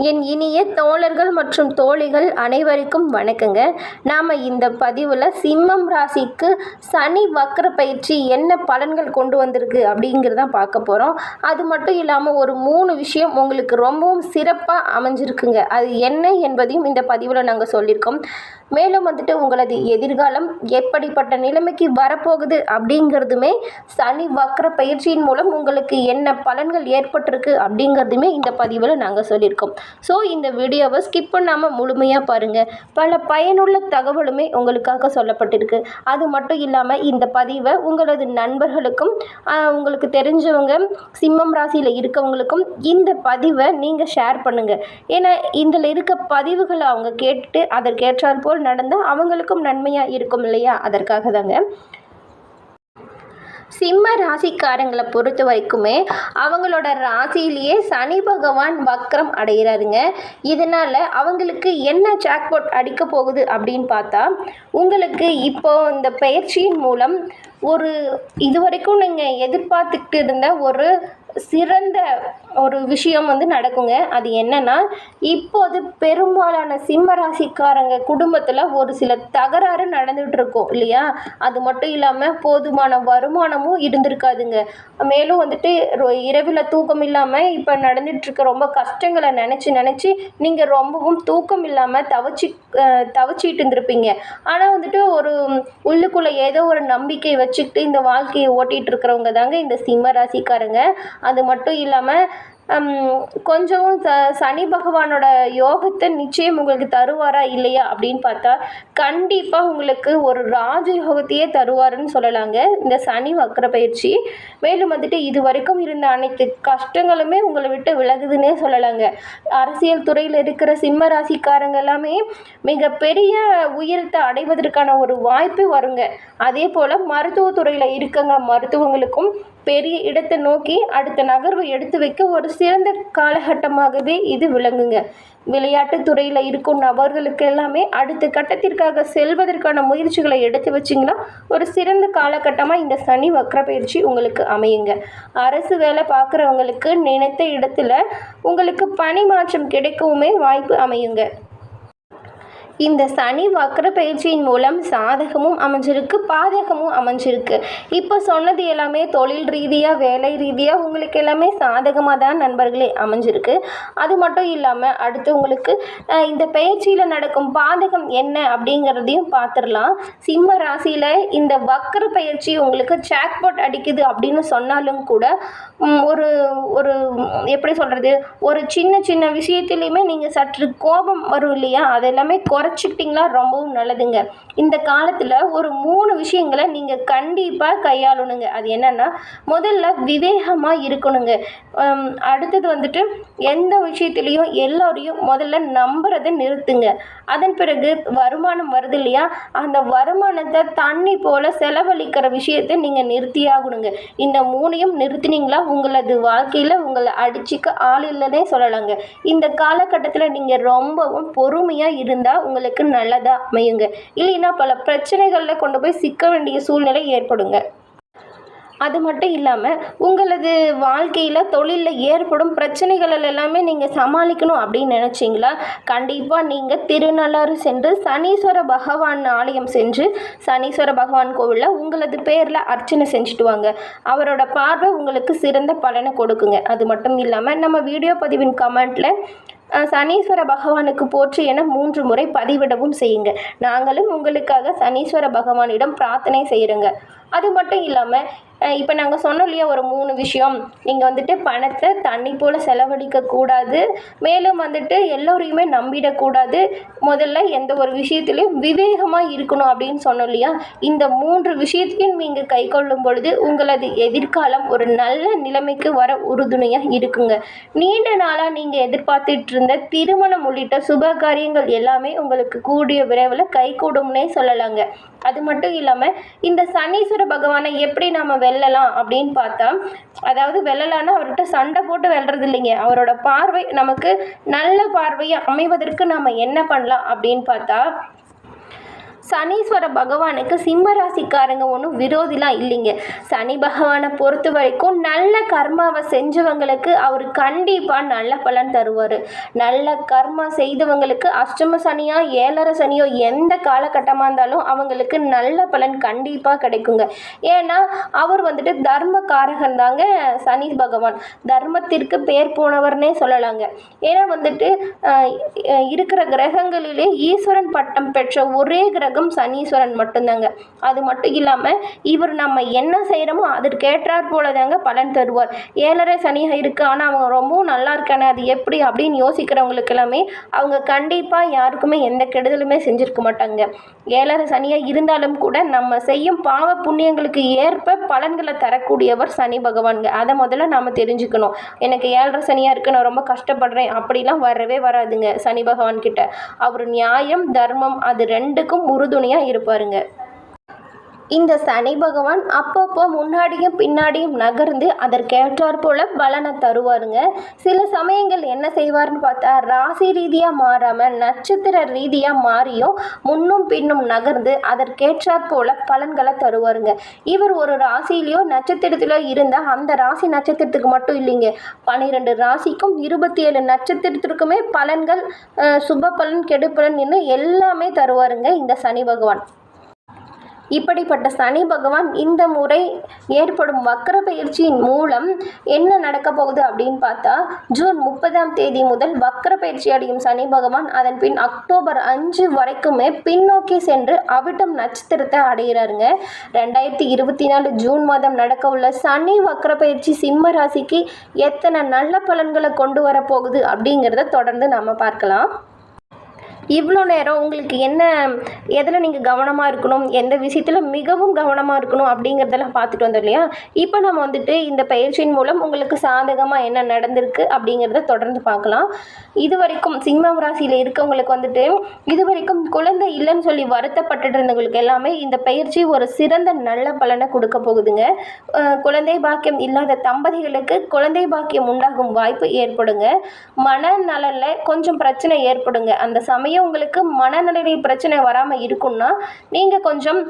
என் இனிய தோழர்கள் மற்றும் தோழிகள் அனைவருக்கும் வணக்கங்க. நாம் இந்த பதிவில் சிம்மம் ராசிக்கு சனி வக்ர பயிற்சி என்ன பலன்கள் கொண்டு வந்திருக்கு அப்படிங்கிறதான் பார்க்க போகிறோம். அது மட்டும் இல்லாமல் ஒரு 3 விஷயம் உங்களுக்கு ரொம்பவும் சிறப்பாக அமைஞ்சிருக்குங்க. அது என்ன என்பதையும் இந்த பதிவில் நாங்கள் சொல்லியிருக்கோம். மேலும் உங்களது எதிர்காலம் எப்படிப்பட்ட நிலைமைக்கு வரப்போகுது அப்படிங்கிறதுமே சனி வக்ர பயிற்சியின் மூலம் உங்களுக்கு என்ன பலன்கள் ஏற்பட்டிருக்கு அப்படிங்கிறதுமே இந்த பதிவில் நாங்கள் சொல்லியிருக்கோம். ஸோ இந்த வீடியோவை ஸ்கிப் பண்ணாமல் முழுமையாக பாருங்கள். பல பயனுள்ள தகவலுமே உங்களுக்காக சொல்லப்பட்டிருக்கு. அது மட்டும் இல்லாமல் இந்த பதிவை உங்களது நண்பர்களுக்கும் உங்களுக்கு தெரிஞ்சவங்க சிம்மம் ராசியில் இருக்கவங்களுக்கும் இந்த பதிவை நீங்கள் ஷேர் பண்ணுங்கள். ஏன்னா இதில் இருக்க பதிவுகளை அவங்க கேட்டுட்டு அதற்கேற்றால் போல் நடந்தால் அவங்களுக்கும் நன்மையாக இருக்கும் இல்லையா? அதற்காக தாங்க. சிம்ம ராசிக்காரங்களை பொறுத்த வரைக்குமே அவங்களோட ராசியிலேயே சனி பகவான் வக்ரம் அடைகிறாருங்க. இதனால் அவங்களுக்கு என்ன ஜாக்பாட் அடிக்க போகுது அப்படின்னு பார்த்தா, உங்களுக்கு இப்போ இந்த பயிற்சியின் மூலம் ஒரு இதுவரைக்கும் நீங்கள் எதிர்பார்த்துக்கிட்டு இருந்த ஒரு சிறந்த ஒரு விஷயம் நடக்குங்க. அது என்னன்னா, இப்போது பெரும்பாலான சிம்ம ராசிக்காரங்க குடும்பத்தில் ஒரு சில தகராறு நடந்துகிட்டு இருக்கும் இல்லையா? அது மட்டும் இல்லாமல் போதுமான வருமானமும் இருந்திருக்காதுங்க. மேலும் இரவில் தூக்கம் இல்லாமல் இப்போ நடந்துகிட்ருக்க ரொம்ப கஷ்டங்களை நினச்சி நீங்கள் ரொம்பவும் தூக்கம் இல்லாமல் தவச்சிட்டு இருந்திருப்பீங்க. ஆனால் ஒரு உள்ளுக்குள்ளே ஏதோ ஒரு நம்பிக்கை வச்சுக்கிட்டு இந்த வாழ்க்கையை ஓட்டிகிட்டு இருக்கிறவங்க தாங்க இந்த சிம்ம ராசிக்காரங்க. அது மட்டும் இல்லாமல் கொஞ்சம் சனி பகவானோட யோகத்தை நிச்சயம் உங்களுக்கு தருவாரா இல்லையா அப்படின்னு பார்த்தா, கண்டிப்பாக உங்களுக்கு ஒரு ராஜ யோகத்தையே தருவாருன்னு சொல்லலாங்க இந்த சனி வக்ர பயிற்சி. மேலும் இது வரைக்கும் இருந்த அனைத்து கஷ்டங்களுமே உங்களை விட்டு விலகுதுன்னே சொல்லலாங்க. அரசியல் துறையில் இருக்கிற சிம்ம ராசிக்காரங்க எல்லாமே மிகப்பெரிய உயரத்தை அடைவதற்கான ஒரு வாய்ப்பு வருங்க. அதே போல் மருத்துவத்துறையில் இருக்கங்க மருத்துவங்களுக்கும் பெரிய இடத்தை நோக்கி அடுத்த நகர்வை எடுத்து வைக்க ஒரு சிறந்த காலகட்டமாகவே இது விளங்குங்க. விளையாட்டு துறையில் இருக்கும் நபர்களுக்கு எல்லாமே அடுத்த கட்டத்திற்காக செல்வதற்கான முயற்சிகளை எடுத்து வச்சிங்கன்னா ஒரு சிறந்த காலகட்டமாக இந்த சனி வக்ர பயிற்சி உங்களுக்கு அமையுங்க. அரசு வேலை பார்க்குறவங்களுக்கு நினைத்த இடத்துல உங்களுக்கு பணி மாற்றம் கிடைக்கவுமே வாய்ப்பு அமையுங்க. இந்த சனி வக்ர பயிற்சியின் மூலம் சாதகமும் அமைஞ்சிருக்கு, பாதகமும் அமைஞ்சிருக்கு. இப்போ சொன்னது எல்லாமே தொழில் ரீதியாக வேலை ரீதியாக உங்களுக்கு எல்லாமே சாதகமாக தான் நண்பர்களே அமைஞ்சிருக்கு. அது மட்டும் இல்லாமல் அடுத்து உங்களுக்கு இந்த பயிற்சியில் நடக்கும் பாதகம் என்ன அப்படிங்கிறதையும் பார்த்துடலாம். சிம்ம ராசியில் இந்த வக்ர பயிற்சி உங்களுக்கு ஜாக்பாட் அடிக்குது அப்படின்னு சொன்னாலும் கூட ஒரு ஒரு எப்படி சொல்கிறது, ஒரு சின்ன விஷயத்துலையுமே நீங்கள் சற்று கோபம் வரும் இல்லையா? அதெல்லாமே குறைச்சிக்கிட்டிங்களா ரொம்பவும் நல்லதுங்க. இந்த காலத்தில் ஒரு 3 விஷயங்களை நீங்கள் கண்டிப்பாக கையாளணுங்க. அது என்னென்னா, முதல்ல விவேகமாக இருக்கணுங்க. அடுத்தது எந்த விஷயத்துலேயும் எல்லோரையும் முதல்ல நம்புறதை நிறுத்துங்க. அதன் பிறகு வருமானம் வருது இல்லையா? அந்த வருமானத்தை தண்ணி போல் செலவழிக்கிற விஷயத்தை நீங்கள் நிறுத்தியாகணுங்க. இந்த 3ஐயும் நிறுத்தினீங்களா உங்களது வாழ்க்கையில் உங்களை அடிச்சிக்க ஆள் இல்லைன்னே சொல்லலாங்க. இந்த காலகட்டத்தில் நீங்கள் ரொம்பவும் பொறுமையாக இருந்தால் உங்களுக்கு நல்லதாக அமையுங்க. இல்லைன்னா பல பிரச்சனைகளில் கொண்டு போய் சிக்க வேண்டிய சூழ்நிலை ஏற்படுங்க. அது மட்டும் இல்லாமல் உங்களது வாழ்க்கையில் தொழிலில் ஏற்படும் பிரச்சனைகள் எல்லாமே நீங்கள் சமாளிக்கணும் அப்படின்னு நினச்சிங்களா, கண்டிப்பாக நீங்கள் திருநள்ளாறு சென்று சனீஸ்வர பகவான் ஆலயம் சென்று சனீஸ்வர பகவான் கோவிலில் உங்களது பேரில் அர்ச்சனை செஞ்சுட்டு வாங்க. அவரோட பார்வை உங்களுக்கு சிறந்த பலனை கொடுக்குங்க. அது மட்டும் இல்லாமல் நம்ம வீடியோ பதிவின் கமெண்ட்டில் சனீஸ்வர பகவானுக்கு போற்றி என 3 முறை பதிவிடவும் செய்யுங்க. நாங்களும் உங்களுக்காக சனீஸ்வர பகவானிடம் பிரார்த்தனை செய்கிறோங்க. அது மட்டும் இல்லாமல் இப்போ நாங்கள் சொன்னோம் இல்லையா ஒரு 3 விஷயம், நீங்கள் பணத்தை தண்ணி போல் செலவழிக்கக்கூடாது, மேலும் எல்லோரையுமே நம்பிடக்கூடாது, முதல்ல எந்த ஒரு விஷயத்துலையும் விவேகமாக இருக்கணும் அப்படின்னு சொன்னோம் இல்லையா? இந்த 3 விஷயத்தையும் நீங்கள் கை கொள்ளும் பொழுது உங்களது எதிர்காலம் ஒரு நல்ல நிலைமைக்கு வர உறுதுணையாக இருக்குங்க. நீண்ட நாளாக நீங்கள் எதிர்பார்த்துட்டு இருந்த திருமணம் உள்ளிட்ட சுப காரியங்கள் எல்லாமே உங்களுக்கு கூடிய விரைவில் கை கூடும்னே சொல்லலாங்க. அது மட்டும் இல்லாமல் இந்த சனீஸ்வர பகவானை எப்படி நாம் வெல்லலாம் அப்படின்னு பார்த்தா, அதாவது வெல்லலான்னா அவர்கிட்ட சண்டை போட்டு வெல்றது இல்லைங்க. அவரோட பார்வை நமக்கு நல்ல பார்வையை அமைவதற்கு நாம் என்ன பண்ணலாம் அப்படின்னு பார்த்தா, சனீஸ்வர பகவானுக்கு சிம்ம ராசிக்காரங்க ஒன்றும் விரோதிலாம் இல்லைங்க. சனி பகவானை பொறுத்த வரைக்கும் நல்ல கர்மாவை செஞ்சவங்களுக்கு அவர் கண்டிப்பாக நல்ல பலன் தருவார். நல்ல கர்மா செய்தவங்களுக்கு அஷ்டம சனியோ 7.5 சனியோ எந்த காலகட்டமாக இருந்தாலும் அவங்களுக்கு நல்ல பலன் கண்டிப்பாக கிடைக்குங்க. ஏன்னா அவர் வந்துட்டு தர்ம காரகன் தாங்க சனி பகவான். தர்மத்திற்கு பேர் போனவர்னே சொல்லலாங்க. ஏன்னா வந்துட்டு இருக்கிற கிரகங்களிலே ஈஸ்வரன் பட்டம் பெற்ற ஒரே கிரகம் சனீஸ்வரன் மட்டும்தாங்க. அது மட்டும் இல்லாமல் இவர் நம்ம என்ன செய்கிறோமோ அதற்கேற்றாற் போல தாங்க பலன் தருவார். 7.5 சனியாக இருக்குது, ஆனால் அவங்க ரொம்பவும் நல்லா இருக்கானே அது எப்படி அப்படின்னு யோசிக்கிறவங்களுக்கு எல்லாமே அவங்க கண்டிப்பாக யாருக்குமே எந்த கெடுதலுமே செஞ்சுருக்க மாட்டாங்க. 7.5 சனியாக இருந்தாலும் கூட நம்ம செய்யும் பாவ புண்ணியங்களுக்கு ஏற்ப பலன்களை தரக்கூடியவர் சனி பகவானுங்க. அதை முதல்ல நாம் தெரிஞ்சுக்கணும். எனக்கு 7.5 சனியாக இருக்குது, நான் ரொம்ப கஷ்டப்படுறேன் அப்படிலாம் வரவே வராதுங்க சனி பகவான் கிட்ட. அவர் நியாயம் தர்மம் அது ரெண்டுக்கும் உறுதுணையாக இருப்பாருங்க. இந்த சனி பகவான் அப்பப்போ முன்னாடியும் பின்னாடியும் நகர்ந்து அதற்கேற்றாற் போல பலனை தருவாருங்க. சில சமயங்கள் என்ன செய்வார்னு பார்த்தா ராசி ரீதியாக மாறாமல் நட்சத்திர ரீதியாக மாறியும் முன்னும் பின்னும் நகர்ந்து அதற்கேற்றாற் போல பலன்களை தருவாருங்க. இவர் ஒரு ராசியிலையோ நட்சத்திரத்திலோ இருந்தால் அந்த ராசி நட்சத்திரத்துக்கு மட்டும் இல்லைங்க, 12 ராசிக்கும் 27 நட்சத்திரத்திற்குமே பலன்கள் சுப பலன் கெடு பலன் இன்னும் எல்லாமே தருவாருங்க இந்த சனி பகவான். இப்படிப்பட்ட சனி பகவான் இந்த முறை ஏற்படும் வக்ர பயிற்சியின் மூலம் என்ன நடக்க போகுது அப்படின்னு பார்த்தா ஜூன் 30ஆம் தேதி முதல் வக்ர பயிற்சி அடையும் சனி பகவான் அதன் பின் அக்டோபர் 5 வரைக்குமே பின்னோக்கி சென்று அவிட்டம் நட்சத்திரத்தை அடைகிறாருங்க. 2024 ஜூன் மாதம் நடக்க உள்ள சனி வக்ர பயிற்சி சிம்ம ராசிக்கு எத்தனை நல்ல பலன்களை கொண்டு வரப்போகுது அப்படிங்கிறத தொடர்ந்து நம்ம பார்க்கலாம். இவ்வளோ நேரம் உங்களுக்கு என்ன எதில் நீங்கள் கவனமாக இருக்கணும், எந்த விஷயத்தில் மிகவும் கவனமாக இருக்கணும் அப்படிங்கிறதெல்லாம் பார்த்துட்டு வந்தோம் இல்லையா. இப்போ நம்ம வந்துட்டு இந்த பயிற்சியின் மூலம் உங்களுக்கு சாதகமாக என்ன நடந்திருக்கு அப்படிங்கிறத தொடர்ந்து பார்க்கலாம். இது வரைக்கும் சிம்மம் ராசியில் இருக்கவங்களுக்கு வந்துட்டு இது வரைக்கும் குழந்தை இல்லைன்னு சொல்லி வருத்தப்பட்டுட்டு இருந்தவங்களுக்கு எல்லாமே இந்த பயிற்சி ஒரு சிறந்த நல்ல பலனை கொடுக்க போகுதுங்க. குழந்தை பாக்கியம் இல்லாத தம்பதிகளுக்கு குழந்தை பாக்கியம் உண்டாகும் வாய்ப்பு ஏற்படுங்க. மனநலனில் கொஞ்சம் பிரச்சனை ஏற்படுங்க. அந்த சமயம் உங்களுக்கு மனநல பிரச்சனை வராமல் இருக்குன்னா நீங்கள் கொஞ்சம்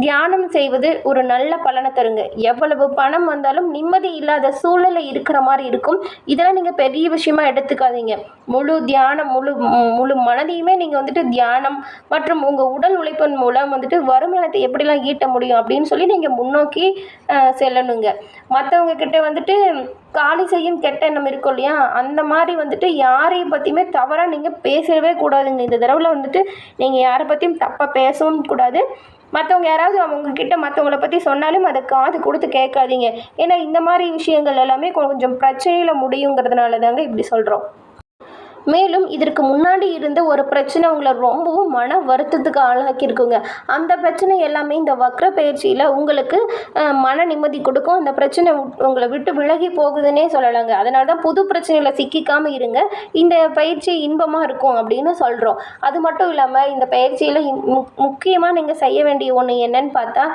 தியானம் செய்வது ஒரு நல்ல பலனை தருங்க. எவ்வளவு பணம் வந்தாலும் நிம்மதி இல்லாத சூழ்நிலை இருக்கிற மாதிரி இருக்கும். இதெல்லாம் நீங்கள் பெரிய விஷயமா எடுத்துக்காதீங்க. முழு தியானம் முழு மனதையுமே நீங்கள் வந்துட்டு தியானம் மற்றும் உங்கள் உடல் உழைப்பின் மூலம் வந்துட்டு வருமானத்தை எப்படிலாம் ஈட்ட முடியும் அப்படின்னு சொல்லி நீங்கள் முன்னோக்கி செல்லணுங்க. மற்றவங்க கிட்ட வந்துட்டு காலி செய்யும் கெட்ட எண்ணம் இருக்கும் இல்லையா, அந்த மாதிரி வந்துட்டு யாரையும் பற்றியுமே தவறாக நீங்கள் பேசவே கூடாதுங்க. இந்த தடவை வந்துட்டு நீங்கள் யாரை பற்றியும் தப்பாக பேசவும் கூடாது. மற்றவங்க யாராவது அவங்கக்கிட்ட மற்றவங்கள பற்றி சொன்னாலும் அதை காது கொடுத்து கேட்காதீங்க. ஏன்னா இந்த மாதிரி விஷயங்கள் எல்லாமே கொஞ்சம் பிரச்சனையில் முடியுங்கிறதுனால தாங்க இப்படி சொல்கிறோம். மேலும் இதற்கு முன்னாடி இருந்த ஒரு பிரச்சனை உங்களை ரொம்பவும் மன வருத்தத்துக்கு ஆளாக்கியிருக்குங்க. அந்த பிரச்சனை எல்லாமே இந்த வக்ர பயிற்சியில் உங்களுக்கு மன நிம்மதி கொடுக்கும். அந்த பிரச்சனை உங்களை விட்டு விலகி போகுதுன்னே சொல்லலாங்க. அதனால தான் புது பிரச்சனையில் சிக்கிக்காமல் இருங்க. இந்த பயிற்சி இன்பமாக இருக்கும் அப்படின்னு சொல்கிறோம். அது மட்டும் இல்லாமல் இந்த பயிற்சியில் முக்கியமாக நீங்கள் செய்ய வேண்டிய ஒன்று என்னன்னு பார்த்தா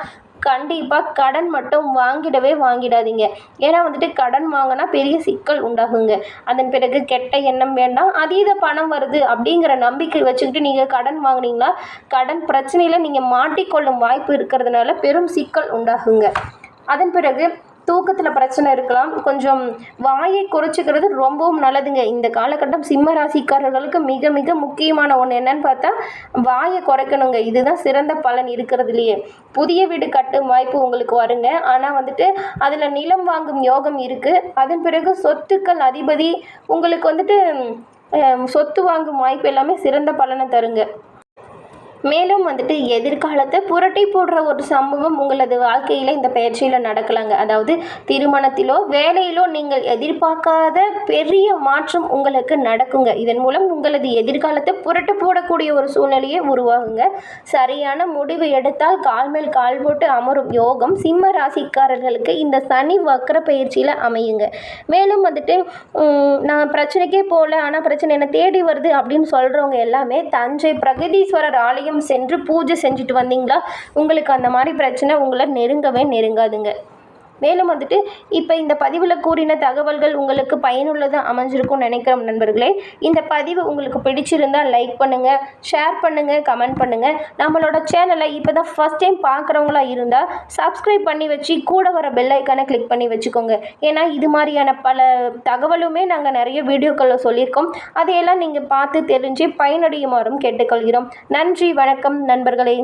கண்டிப்பாக கடன் மட்டும் வாங்கிடாதீங்க. ஏன்னா வந்துட்டு கடன் வாங்கினா பெரிய சிக்கல் உண்டாகுங்க. அதன் பிறகு கெட்ட எண்ணம் வேண்டாம். அதீத பணம் வருது அப்படிங்கிற நம்பிக்கை வச்சுக்கிட்டு நீங்கள் கடன் வாங்கினீங்கன்னா கடன் பிரச்சனையில் நீங்கள் மாட்டிக்கொள்ளும் வாய்ப்பு இருக்கிறதுனால பெரும் சிக்கல் உண்டாகுங்க. அதன் பிறகு தூக்கத்தில் பிரச்சனை இருக்கலாம். கொஞ்சம் வாயை குறைச்சிக்கிறது ரொம்பவும் நல்லதுங்க. இந்த காலகட்டம் சிம்ம ராசிக்காரர்களுக்கு மிக மிக முக்கியமான ஒன்று என்னன்னு பார்த்தா வாயை குறைக்கணுங்க. இதுதான் சிறந்த பலன் இருக்கிறதுலையே. புதிய வீடு கட்டும் வாய்ப்பு உங்களுக்கு வருங்க. ஆனால் வந்துட்டு அதில் நிலம் வாங்கும் யோகம் இருக்குது. அதன் பிறகு சொத்துக்கள் அதிபதி உங்களுக்கு வந்துட்டு சொத்து வாங்கும் வாய்ப்பு எல்லாமே சிறந்த பலனை தருங்க. மேலும் வந்துட்டு எதிர்காலத்தை புரட்டி போடுற ஒரு சம்பவம் உங்களது வாழ்க்கையில் இந்த பயிற்சியில் நடக்கலாங்க. அதாவது திருமணத்திலோ வேலையிலோ நீங்கள் எதிர்பார்க்காத பெரிய மாற்றம் உங்களுக்கு நடக்குங்க. இதன் மூலம் உங்களது எதிர்காலத்தை புரட்டி போடக்கூடிய ஒரு சூழ்நிலையே உருவாகுங்க. சரியான முடிவு எடுத்தால் கால் மேல் கால் போட்டு அமரும் யோகம் சிம்ம ராசிக்காரர்களுக்கு இந்த சனி வக்ர பயிற்சியில் அமையுங்க. மேலும் வந்துட்டு நான் பிரச்சனைக்கே போகல, ஆனால் பிரச்சனை என்னை தேடி வருது அப்படின்னு சொல்கிறவங்க எல்லாமே தஞ்சை பிரகதீஸ்வரர் ஆலயம் சென்று பூஜை செஞ்சுட்டு வந்தீங்களா உங்களுக்கு அந்த மாதிரி பிரச்சனை உங்களை நெருங்கவே நெருங்காதுங்க. மேலும் வந்துட்டு இப்போ இந்த பதிவில் கூறின தகவல்கள் உங்களுக்கு பயனுள்ளதாக அமைஞ்சிருக்கும்னு நினைக்கிறோம் நண்பர்களே. இந்த பதிவு உங்களுக்கு பிடிச்சிருந்தால் லைக் பண்ணுங்கள், ஷேர் பண்ணுங்கள், கமெண்ட் பண்ணுங்கள். நம்மளோட சேனலை இப்போ தான் ஃபஸ்ட் டைம் பார்க்குறவங்களா இருந்தால் சப்ஸ்கிரைப் பண்ணி வச்சு கூட வர பெல் ஐக்கானை கிளிக் பண்ணி வச்சுக்கோங்க. ஏன்னா இது மாதிரியான பல தகவலுமே நாங்கள் நிறைய வீடியோக்களில் சொல்லியிருக்கோம். அதையெல்லாம் நீங்கள் பார்த்து தெரிஞ்சு பயனடையுமாறும் கேட்டுக்கொள்கிறோம். நன்றி, வணக்கம் நண்பர்களே.